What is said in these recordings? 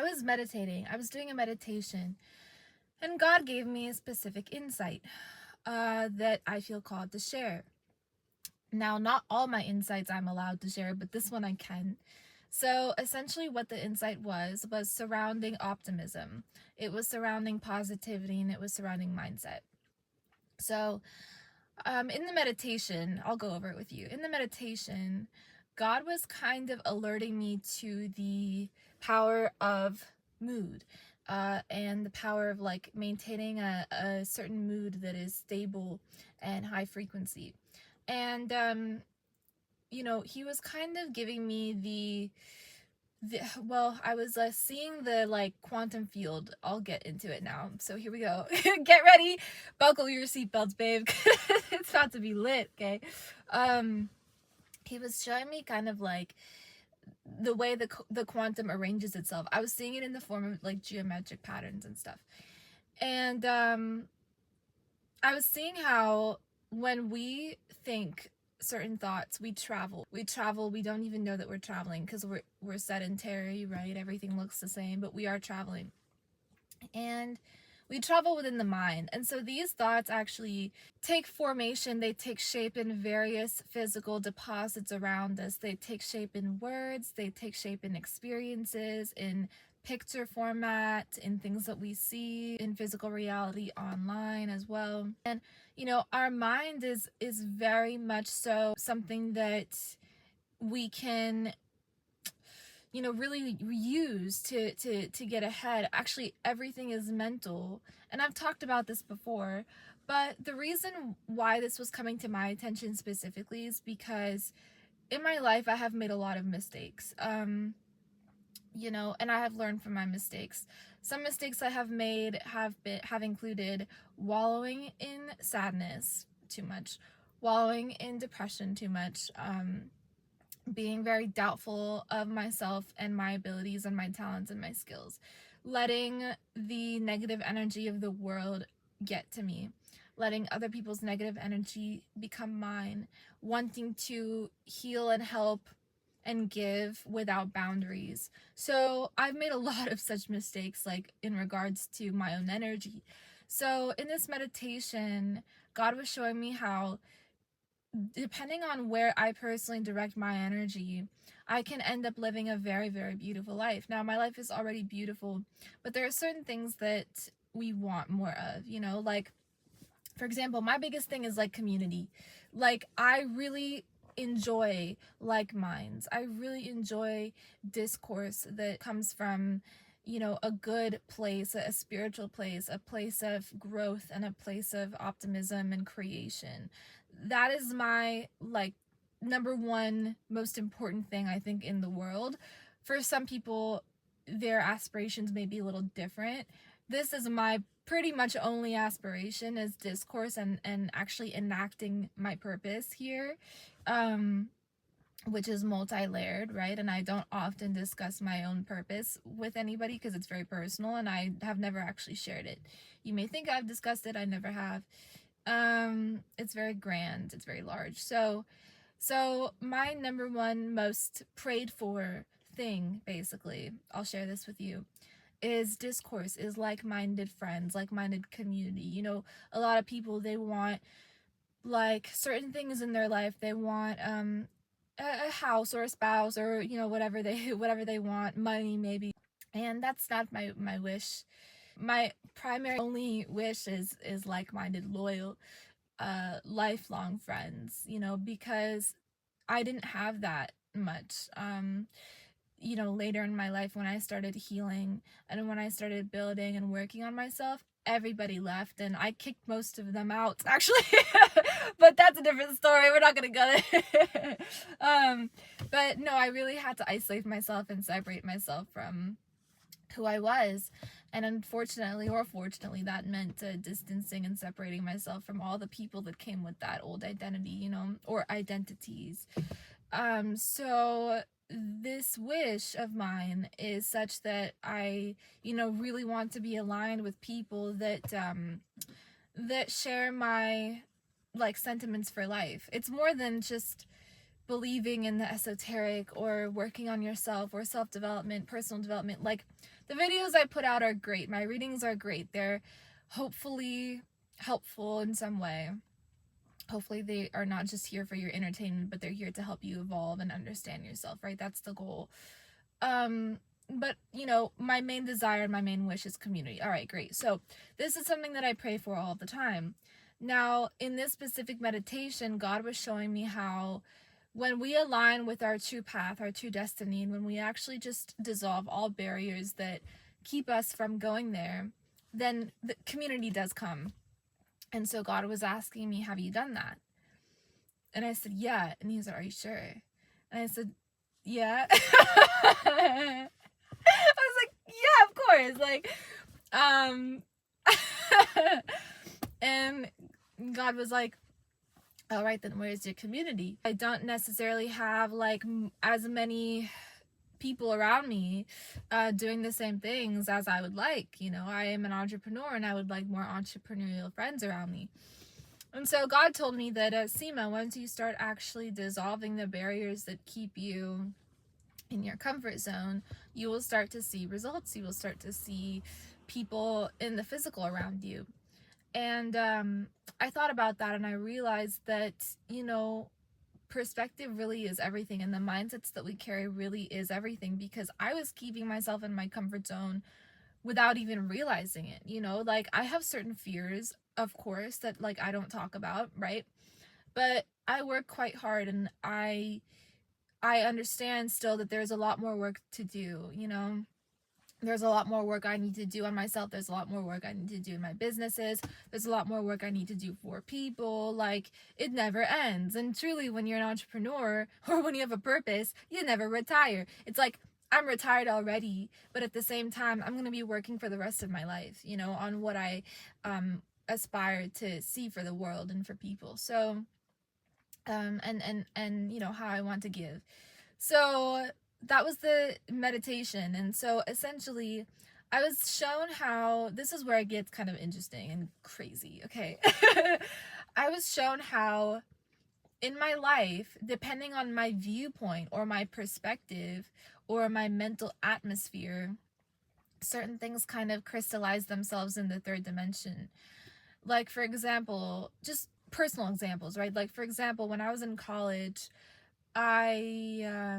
was meditating. I was doing a meditation, and God gave me a specific insight that I feel called to share. Now, not all my insights I'm allowed to share, but this one I can. So, essentially, what the insight was surrounding optimism. It was surrounding positivity, and it was surrounding mindset. So, in the meditation, I'll go over it with you. In the meditation, God was kind of alerting me to the power of mood, and the power of like maintaining a certain mood that is stable and high frequency. And he was kind of giving me well, I was seeing the like quantum field. I'll get into it now. So here we go. Get ready, buckle your seatbelts, babe. It's about to be lit. Okay. He was showing me kind of like the way the quantum arranges itself. I was seeing it in the form of like geometric patterns and stuff. And I was seeing how when we think certain thoughts, we travel, we don't even know that we're traveling because we're sedentary, right? Everything looks the same, but we are traveling. And we travel within the mind. And so these thoughts actually take formation, they take shape in various physical deposits around us. They take shape in words, they take shape in experiences, in picture format, in things that we see in physical reality online as well. And our mind is very much so something that we can really use to get ahead. Actually, everything is mental, and I've talked about this before, but the reason why this was coming to my attention specifically is because in my life I have made a lot of mistakes, and I have learned from my mistakes. Some mistakes I have made have included wallowing in sadness too much, wallowing in depression too much, being very doubtful of myself and my abilities and my talents and my skills, letting the negative energy of the world get to me, letting other people's negative energy become mine, wanting to heal and help and give without boundaries. So I've made a lot of such mistakes, like in regards to my own energy. So in this meditation, God was showing me how, depending on where I personally direct my energy, I can end up living a very, very beautiful life. Now, my life is already beautiful, but there are certain things that we want more of, like, for example, my biggest thing is like community. Like, I really enjoy like minds. I really enjoy discourse that comes from a good place, a spiritual place, a place of growth, and a place of optimism and creation. That is my like number one most important thing, I think, in the world. For some people, their aspirations may be a little different. This is my pretty much only aspiration, is discourse and actually enacting my purpose here, which is multi-layered, right? And I don't often discuss my own purpose with anybody because it's very personal, and I have never actually shared it. You may think I've discussed it, I never have. It's very grand, it's very large. So my number one most prayed for thing, basically, I'll share this with you, is discourse, is like-minded friends, like-minded community. A lot of people, they want like certain things in their life. They want a house or a spouse, or whatever they want, money maybe. And that's not my wish. My primary only wish is like-minded, loyal, lifelong friends, because I didn't have that much. Later in my life, when I started healing and when I started building and working on myself, everybody left and I kicked most of them out, actually. But that's a different story. We're not gonna go there. But no, I really had to isolate myself and separate myself from who I was. And unfortunately or fortunately, that meant distancing and separating myself from all the people that came with that old identity, or identities. So this wish of mine is such that I, really want to be aligned with people that that share my like sentiments for life. It's more than just believing in the esoteric or working on yourself or self-development, personal development. Like, the videos I put out are great. My readings are great. They're hopefully helpful in some way. Hopefully they are not just here for your entertainment, but they're here to help you evolve and understand yourself, right? That's the goal. But you know, my main desire and my main wish is community. All right, great. So this is something that I pray for all the time. Now, in this specific meditation, God was showing me how when we align with our true path, our true destiny, and when we actually just dissolve all barriers that keep us from going there, then the community does come. And so God was asking me, have you done that? And I said, yeah. And he was like, are you sure? And I said, yeah. I was like, yeah, of course. Like, and God was like, all right, then where's your community? I don't necessarily have like as many people around me doing the same things as I would like. You know, I am an entrepreneur and I would like more entrepreneurial friends around me. And so God told me that, Seema, once you start actually dissolving the barriers that keep you in your comfort zone, you will start to see results. You will start to see people in the physical around you. And I thought about that and I realized that, you know, perspective really is everything, and the mindsets that we carry really is everything, because I was keeping myself in my comfort zone without even realizing it. You know, like I have certain fears, of course, that like I don't talk about, right? But I work quite hard, and I understand still that there's a lot more work to do, you know. There's a lot more work I need to do on myself. There's a lot more work I need to do in my businesses. There's a lot more work I need to do for people. Like, it never ends. And truly, when you're an entrepreneur or when you have a purpose, you never retire. It's like, I'm retired already, but at the same time, I'm going to be working for the rest of my life, you know, on what I aspire to see for the world and for people. So, and you know, how I want to give. So that was the meditation. And so essentially I was shown how, this is where it gets kind of interesting and crazy, okay? I was shown how in my life, depending on my viewpoint or my perspective or my mental atmosphere, certain things kind of crystallize themselves in the third dimension. Like, for example, just personal examples, right? Like, for example, when I was in college, I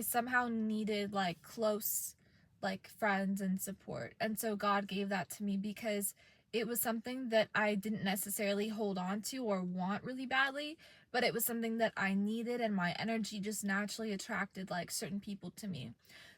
somehow needed like close like friends and support. And so God gave that to me because it was something that I didn't necessarily hold on to or want really badly, but it was something that I needed, and my energy just naturally attracted like certain people to me,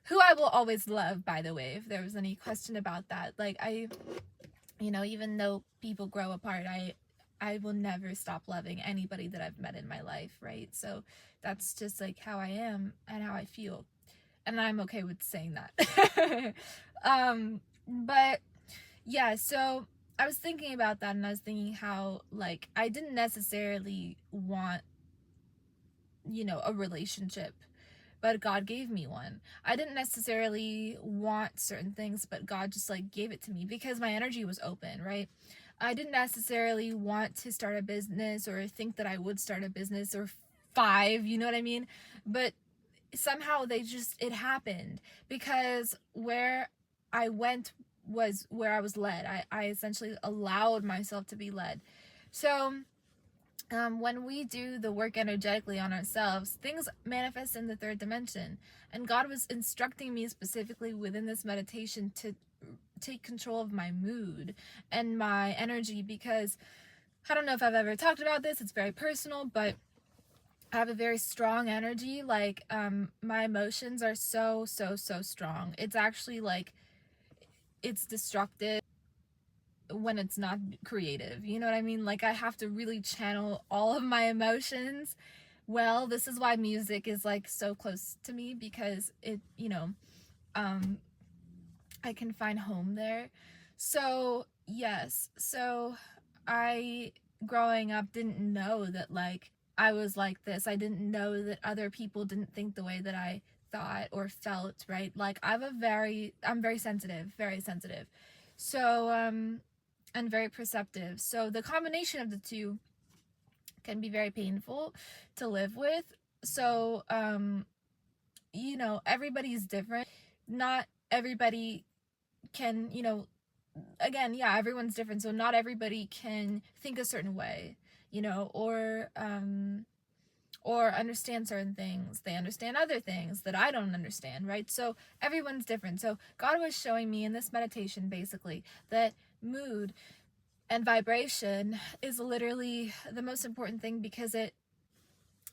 who I will always love, by the way, if there was any question about that. Like, I, you know, even though people grow apart, I will never stop loving anybody that I've met in my life, right? So that's just like how I am and how I feel, and I'm okay with saying that. But yeah, so I was thinking about that, and I was thinking how like I didn't necessarily want, you know, a relationship, but God gave me one. I didn't necessarily want certain things, but God just like gave it to me because my energy was open, right? I didn't necessarily want to start a business or think that I would start a business or 5, you know what I mean? But somehow it happened because where I went was where I was led. I essentially allowed myself to be led. So when we do the work energetically on ourselves, things manifest in the third dimension. And God was instructing me specifically within this meditation to take control of my mood and my energy, because I don't know if I've ever talked about this, it's very personal, but I have a very strong energy. Like, my emotions are so strong. It's actually like, it's destructive when it's not creative, you know what I mean? Like, I have to really channel all of my emotions. Well, this is why music is like so close to me, because it, you know, I can find home there. So yes, so I, growing up, didn't know that like I was like this. I didn't know that other people didn't think the way that I thought or felt, right? Like, I'm very sensitive, very sensitive. So and very perceptive. So the combination of the two can be very painful to live with. So you know, everybody's different. not everybody can, again, yeah, everyone's different, so not everybody can think a certain way, or understand certain things. They understand other things that I don't understand, right? So everyone's different. So God was showing me in this meditation basically that mood and vibration is literally the most important thing, because it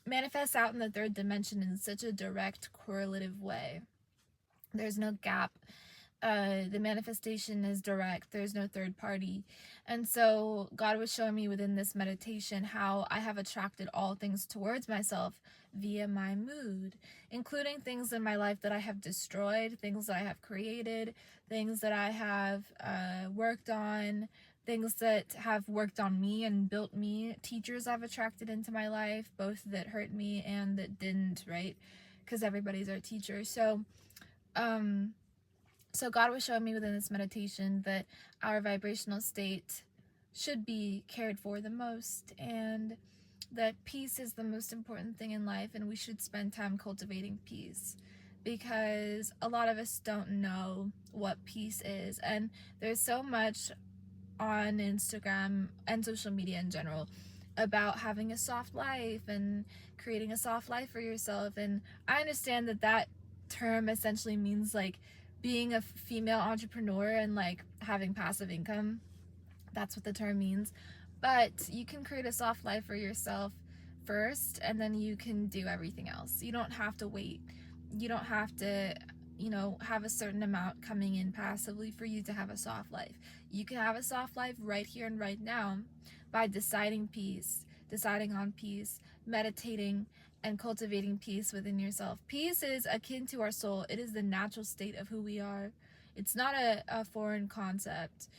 manifests out in the third dimension in such a direct correlative way. There's no gap. The manifestation is direct. There's no third party. And so God was showing me within this meditation how I have attracted all things towards myself via my mood, including things in my life that I have destroyed, things that I have created, things that I have worked on, things that have worked on me and built me, teachers I've attracted into my life, both that hurt me and that didn't, right? Because everybody's our teacher. So God was showing me within this meditation that our vibrational state should be cared for the most, and that peace is the most important thing in life, and we should spend time cultivating peace, because a lot of us don't know what peace is. And there's so much on Instagram and social media in general about having a soft life and creating a soft life for yourself. And I understand that that term essentially means like being a female entrepreneur and like having passive income. That's what the term means. But you can create a soft life for yourself first, and then you can do everything else. You don't have to wait. You don't have to, have a certain amount coming in passively for you to have a soft life. You can have a soft life right here and right now by deciding on peace, meditating, and cultivating peace within yourself. Peace is akin to our soul. It is the natural state of who we are. It's not a foreign concept.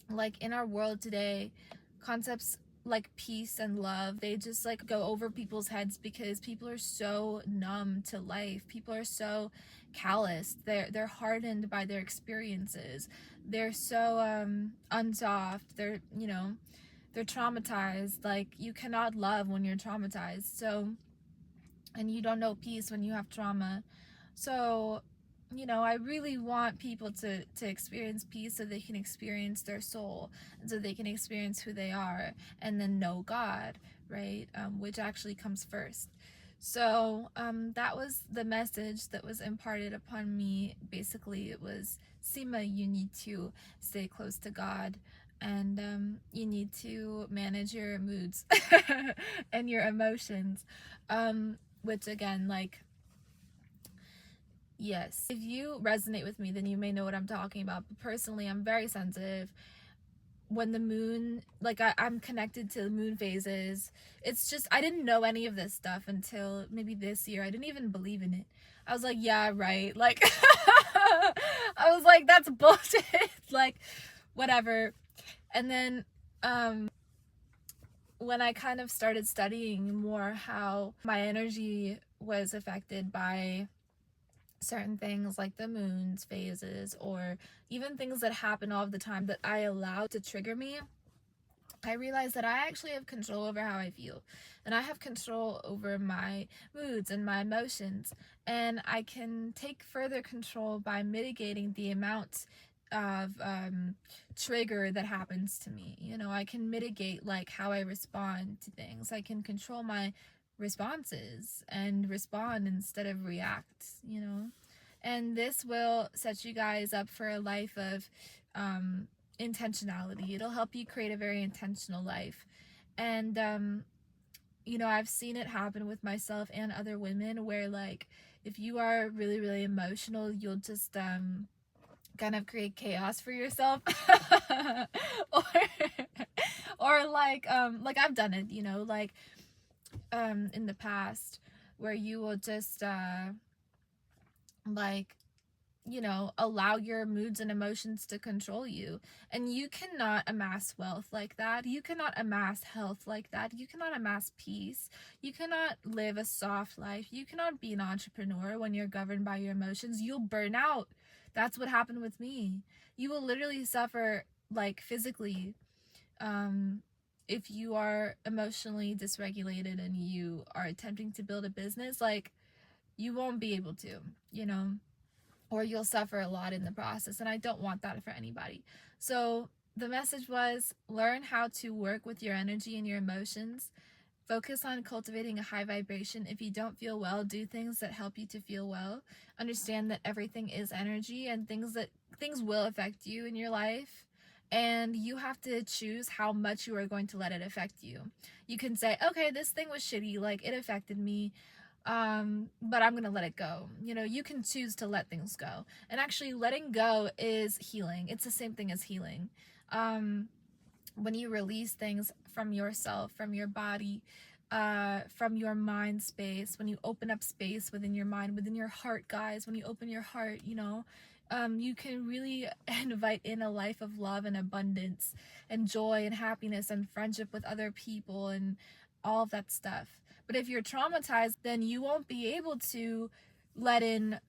Like in our world today, concepts like peace and love, they just like go over people's heads because people are so numb to life. People are so calloused. They're hardened by their experiences. They're so unsoft. They're traumatized. Like, you cannot love when you're traumatized. So, and you don't know peace when you have trauma. So, I really want people to experience peace so they can experience their soul, and so they can experience who they are, and then know God, right? Which actually comes first. So that was the message that was imparted upon me. Basically, it was, Seema, you need to stay close to God, and you need to manage your moods and your emotions. Which again, like, yes, if you resonate with me, then you may know what I'm talking about. But personally, I'm very sensitive. When the moon, like, I'm connected to the moon phases. It's just, I didn't know any of this stuff until maybe this year. I didn't even believe in it. I was like, yeah, right. Like, I was like, that's bullshit. Like, whatever. And then, when I kind of started studying more how my energy was affected by certain things like the moon's phases, or even things that happen all the time that I allow to trigger me, I realized that I actually have control over how I feel, and I have control over my moods and my emotions, and I can take further control by mitigating the amount of trigger that happens to me. I can mitigate like how I respond to things. I can control my responses and respond instead of react. And this will set you guys up for a life of intentionality. It'll help you create a very intentional life. And I've seen it happen with myself and other women, where like, if you are really, really emotional, you'll just kind of create chaos for yourself. or or like I've done it, like in the past, where you will just like, allow your moods and emotions to control you. And you cannot amass wealth like that. You cannot amass health like that. You cannot amass peace. You cannot live a soft life. You cannot be an entrepreneur when you're governed by your emotions. You'll burn out. That's what happened with me. You will literally suffer, like, physically, if you are emotionally dysregulated and you are attempting to build a business. Like, you won't be able to, or you'll suffer a lot in the process, and I don't want that for anybody. So the message was, learn how to work with your energy and your emotions. Focus on cultivating a high vibration. If you don't feel well, do things that help you to feel well. Understand that everything is energy, and things will affect you in your life, and you have to choose how much you are going to let it affect you. You can say, okay, this thing was shitty, like it affected me, but I'm gonna let it go. You can choose to let things go, and actually letting go is healing. It's the same thing as healing. When you release things from yourself, from your body, from your mind space, when you open up space within your mind, within your heart, guys, when you open your heart, you can really invite in a life of love and abundance and joy and happiness and friendship with other people and all of that stuff. But if you're traumatized, then you won't be able to let in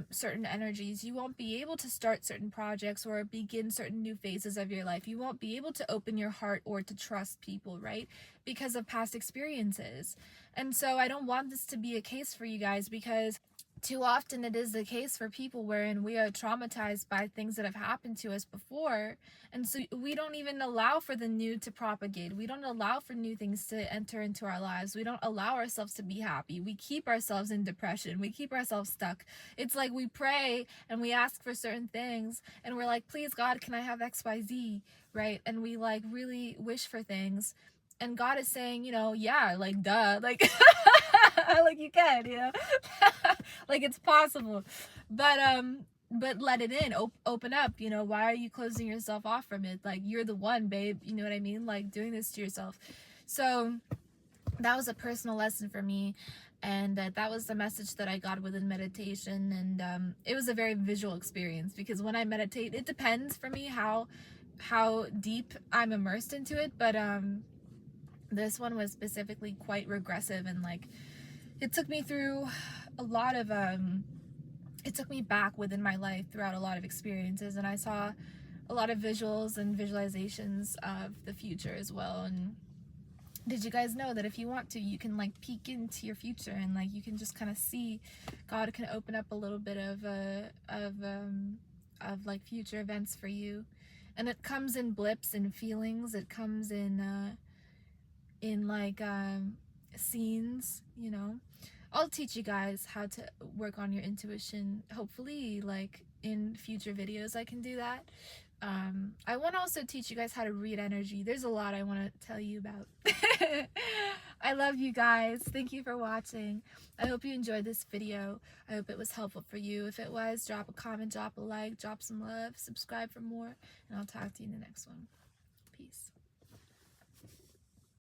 certain energies. You won't be able to start certain projects or begin certain new phases of your life. You won't be able to open your heart or to trust people, right? Because of past experiences. And so I don't want this to be a case for you guys, because too often it is the case for people wherein we are traumatized by things that have happened to us before, and so we don't even allow for the new to propagate. We don't allow for new things to enter into our lives. We don't allow ourselves to be happy. We keep ourselves in depression. We keep ourselves stuck. It's like we pray and we ask for certain things, and we're like, please God, can I have XYZ, right? And we like really wish for things, and God is saying, yeah, like duh, like like you can, like it's possible, but let it in. Open up. Why are you closing yourself off from it? Like, you're the one, babe, you know what I mean? Like, doing this to yourself. So that was a personal lesson for me, and that was the message that I got within meditation. And it was a very visual experience, because when I meditate, it depends for me how deep I'm immersed into it, but this one was specifically quite regressive, and like it took me through a lot of it took me back within my life throughout a lot of experiences, and I saw a lot of visuals and visualizations of the future as well. And did you guys know that if you want to, you can like peek into your future, and like you can just kind of see, God can open up a little bit of like future events for you, and it comes in blips and feelings. It comes in like scenes. I'll teach you guys how to work on your intuition. Hopefully, like in future videos, I can do that. I want to also teach you guys how to read energy. There's a lot I want to tell you about. I love you guys. Thank you for watching. I hope you enjoyed this video. I hope it was helpful for you. If it was, drop a comment, drop a like, drop some love, subscribe for more, and I'll talk to you in the next one.